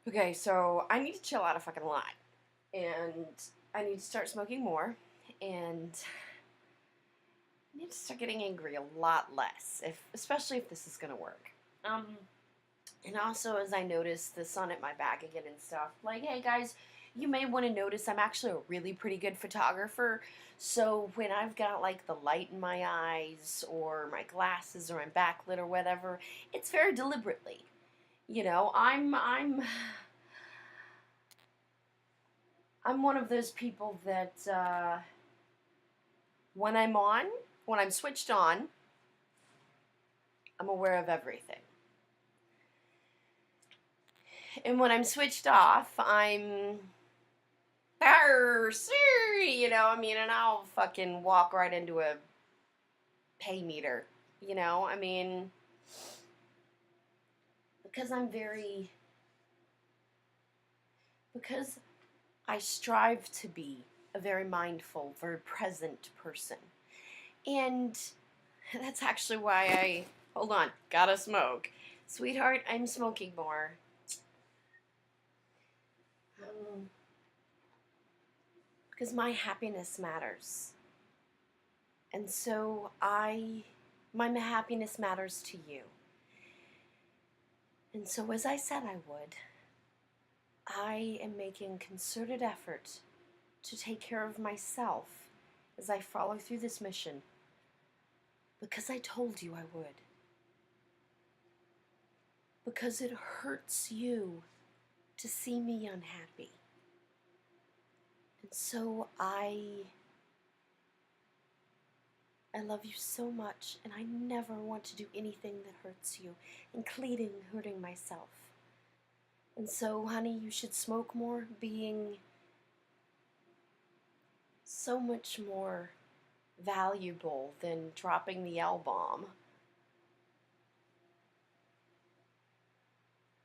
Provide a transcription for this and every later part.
Okay, so I need to chill out a fucking lot. And I need to start smoking more. And I need to start getting angry a lot less, especially if this is gonna work. Um, and also as I notice the sun at my back again and stuff, like, hey guys, you may want to notice I'm actually a really pretty good photographer. So when I've got like the light in my eyes or my glasses or I'm backlit or whatever, it's very deliberately. I'm one of those people that when I'm on, when I'm switched on, I'm aware of everything. And when I'm switched off, I'm and I'll fucking walk right into a pay meter, because because I strive to be a very mindful, very present person. And that's actually why hold on, gotta smoke. Sweetheart, I'm smoking more. Um, because my happiness matters. And so my happiness matters to you. And so, as I said I would, I am making concerted effort to take care of myself as I follow through this mission because I told you I would. Because it hurts you to see me unhappy. And so I love you so much, and I never want to do anything that hurts you, including hurting myself. And so, honey, you should smoke more, being so much more valuable than dropping the L-bomb.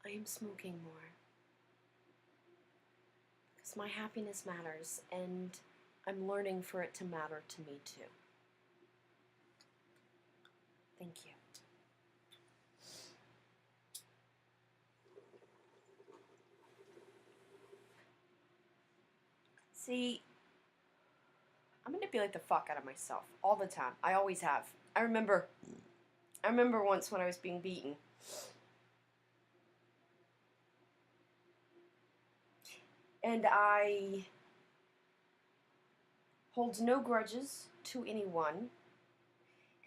I am smoking more because my happiness matters, and I'm learning for it to matter to me too. Thank you. See, I manipulate the fuck out of myself all the time. I always have. I remember once when I was being beaten. And I hold no grudges to anyone.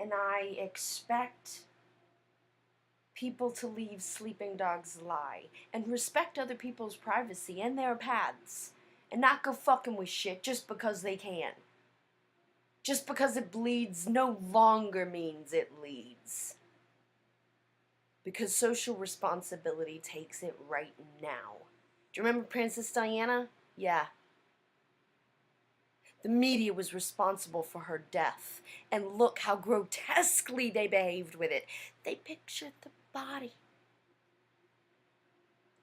And I expect people to leave sleeping dogs lie. And respect other people's privacy and their paths. And not go fucking with shit just because they can. Just because it bleeds no longer means it leads. Because social responsibility takes it right now. Do you remember Princess Diana? Yeah. The media was responsible for her death. And look how grotesquely they behaved with it. They pictured the body.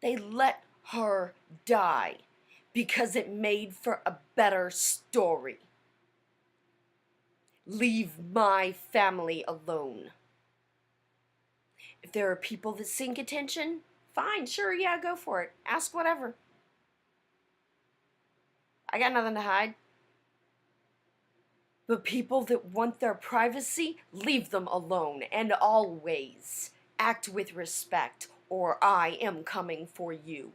They let her die because it made for a better story. Leave my family alone. If there are people that seek attention, fine, sure, yeah, go for it. Ask whatever. I got nothing to hide. But people that want their privacy, leave them alone. And always act with respect, or I am coming for you.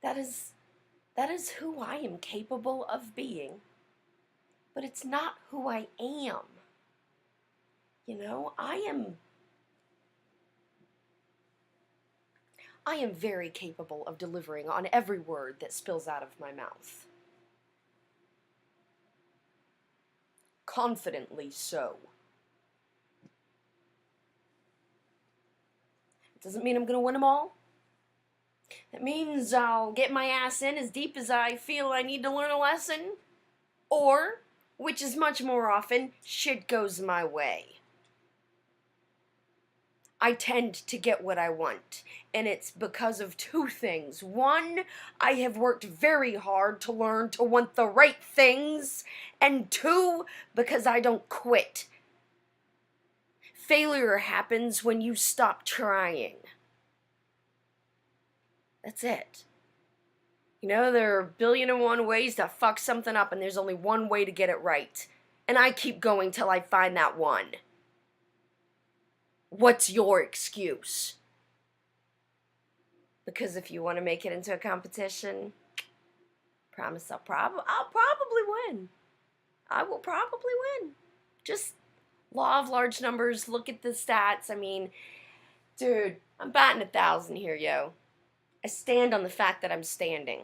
That is who I am capable of being. But it's not who I am. I am very capable of delivering on every word that spills out of my mouth. Confidently so. It doesn't mean I'm going to win them all. It means I'll get my ass in as deep as I feel I need to learn a lesson. Or, which is much more often, shit goes my way. I tend to get what I want. And it's because of two things. One, I have worked very hard to learn to want the right things. And two, because I don't quit. Failure happens when you stop trying. That's it. You know, there are a billion and one ways to fuck something up, and there's only one way to get it right. And I keep going till I find that one. What's your excuse? Because if you want to make it into a competition, promise I'll probably win. I will probably win. Just law of large numbers, look at the stats. I mean, dude, I'm batting 1,000 here, yo. I stand on the fact that I'm standing.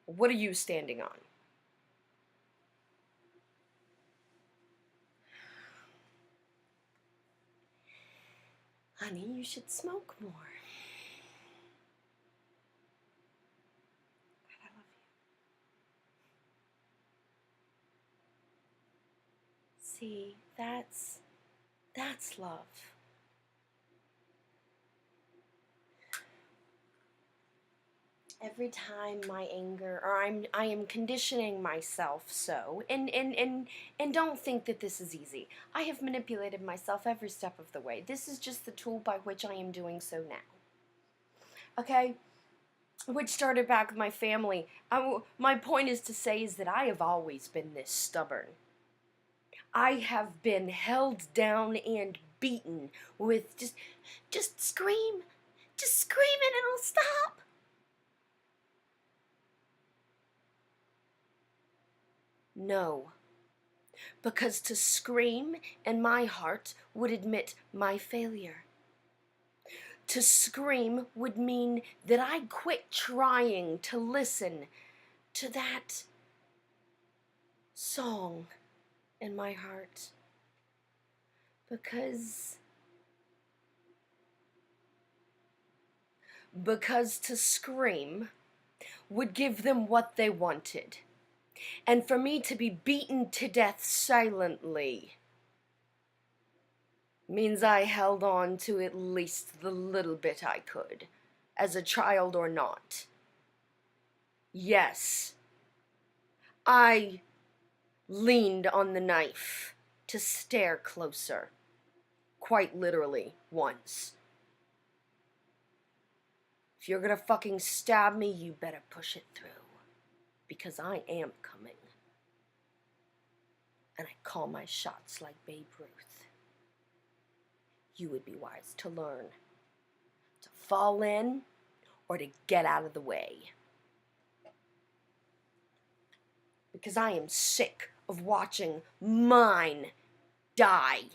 What are you standing on? Honey, you should smoke more. God, I love you. See, that's love. Every time my anger, or I am conditioning myself so, and don't think that this is easy. I have manipulated myself every step of the way. This is just the tool by which I am doing so now. Okay? Which started back with my family. My point is to say is that I have always been this stubborn. I have been held down and beaten with just scream and it'll stop. No, because to scream and my heart would admit my failure. To scream would mean that I quit trying to listen to that song in my heart. Because to scream would give them what they wanted. And for me to be beaten to death silently means I held on to at least the little bit I could, as a child or not. Yes, I leaned on the knife to stare closer, quite literally, once. If you're gonna fucking stab me, you better push it through. Because I am coming. And I call my shots like Babe Ruth. You would be wise to learn to fall in or to get out of the way. Because I am sick of watching mine die.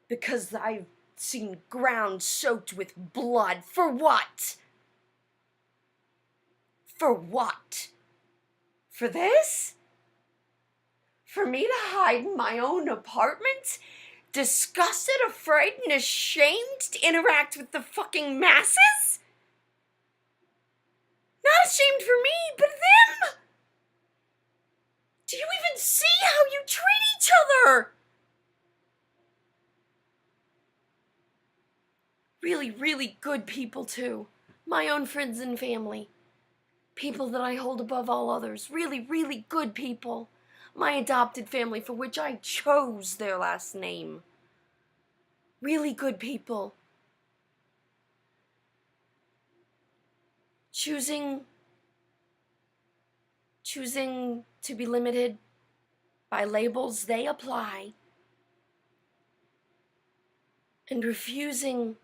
Because I've seen ground soaked with blood. For what? For what? For this? For me to hide in my own apartment? Disgusted, afraid, and ashamed to interact with the fucking masses? Not ashamed for me, but them! Do you even see how you treat each other? Really, really good people, too. My own friends and family. People that I hold above all others. Really, really good people. My adopted family, for which I chose their last name. Really good people. Choosing to be limited by labels they apply. And refusing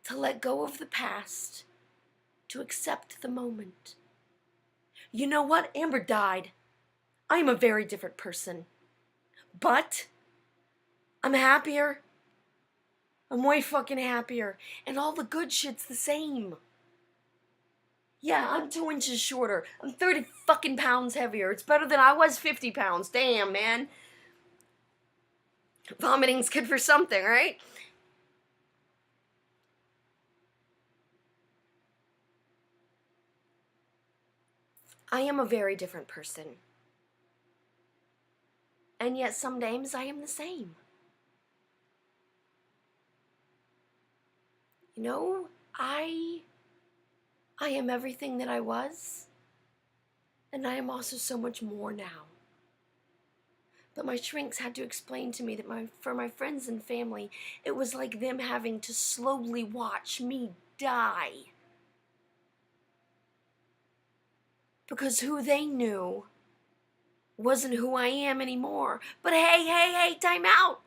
to let go of the past. To accept the moment. You know what? Amber died. I am a very different person. But I'm happier. I'm way fucking happier. And all the good shit's the same. Yeah, I'm 2 inches shorter. I'm 30 fucking pounds heavier. It's better than I was 50 pounds. Damn, man. Vomiting's good for something, right? I am a very different person. And yet some days I am the same. You know, I am everything that I was, and I am also so much more now. But my shrinks had to explain to me that for my friends and family, it was like them having to slowly watch me die. Because who they knew wasn't who I am anymore. But hey, time out!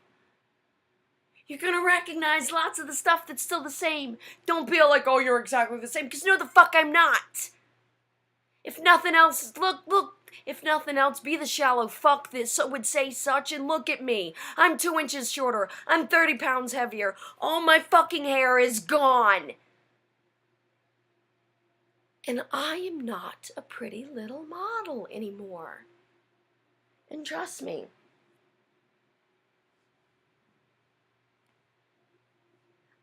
You're gonna recognize lots of the stuff that's still the same. Don't be like, oh, you're exactly the same, because no, the fuck I'm not. If nothing else, look, if nothing else, be the shallow fuck this would say such, and look at me. I'm 2 inches shorter. I'm 30 pounds heavier. All my fucking hair is gone. And I am not a pretty little model anymore. And trust me,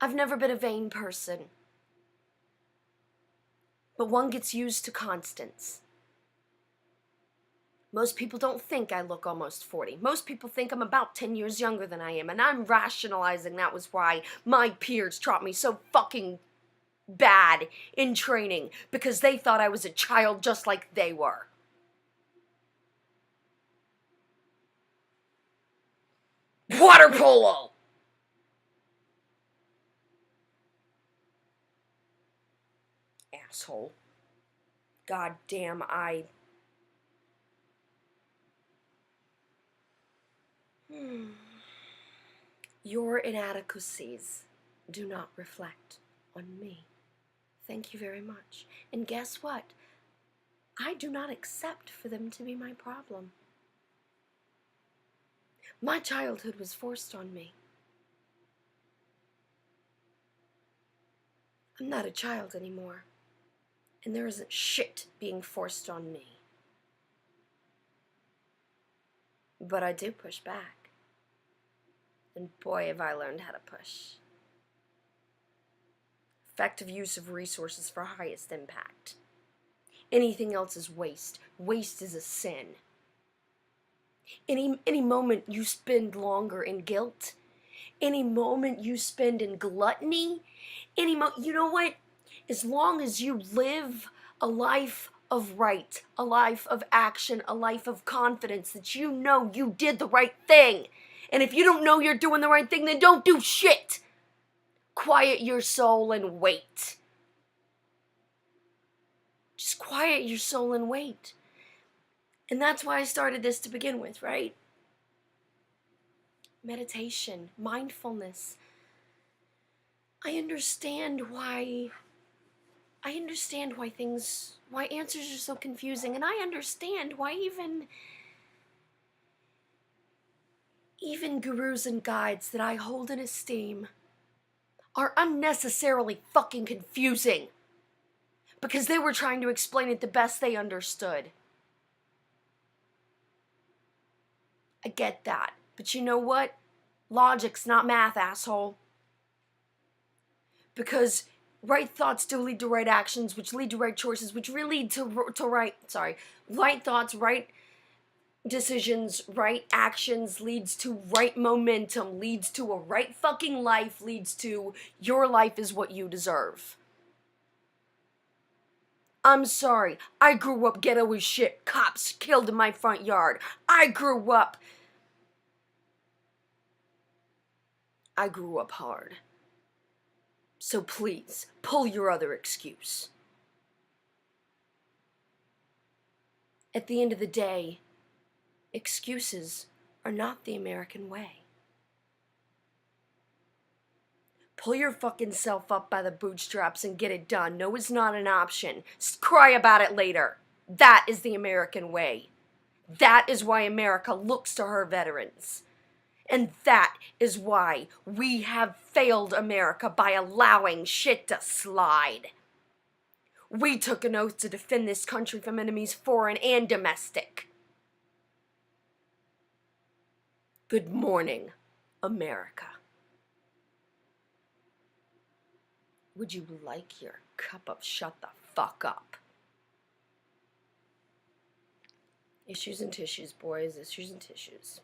I've never been a vain person. But one gets used to constants. Most people don't think I look almost 40. Most people think I'm about 10 years younger than I am, and I'm rationalizing that was why my peers taught me so fucking bad in training, because they thought I was a child just like they were. Water polo! Asshole. God damn, Your inadequacies do not reflect on me. Thank you very much. And guess what? I do not accept for them to be my problem. My childhood was forced on me. I'm not a child anymore, and there isn't shit being forced on me. But I do push back. And boy, have I learned how to push. Effective use of resources for highest impact. Anything else is waste. Waste is a sin. Any moment you spend longer in guilt, any moment you spend in gluttony, you know what? As long as you live a life of right, a life of action, a life of confidence that you know you did the right thing. And if you don't know you're doing the right thing, then don't do shit. Quiet your soul and wait. Just quiet your soul and wait. And that's why I started this to begin with, right? Meditation, mindfulness. I understand why why answers are so confusing, and I understand why even gurus and guides that I hold in esteem are unnecessarily fucking confusing, because they were trying to explain it the best they understood. I get that, but you know what? Logic's not math, asshole. Because right thoughts do lead to right actions, which lead to right choices, which really lead to right thoughts, right decisions, right actions leads to right momentum, leads to a right fucking life, leads to your life is what you deserve. I'm sorry, I grew up ghetto as shit, cops killed in my front yard. I grew up hard. So please, pull your other excuse. At the end of the day, excuses are not the American way. Pull your fucking self up by the bootstraps and get it done. No, it's not an option. Cry about it later. That is the American way. That is why America looks to her veterans. And that is why we have failed America by allowing shit to slide. We took an oath to defend this country from enemies foreign and domestic. Good morning, America. Would you like your cup of shut the fuck up? Issues and tissues, boys. Issues and tissues.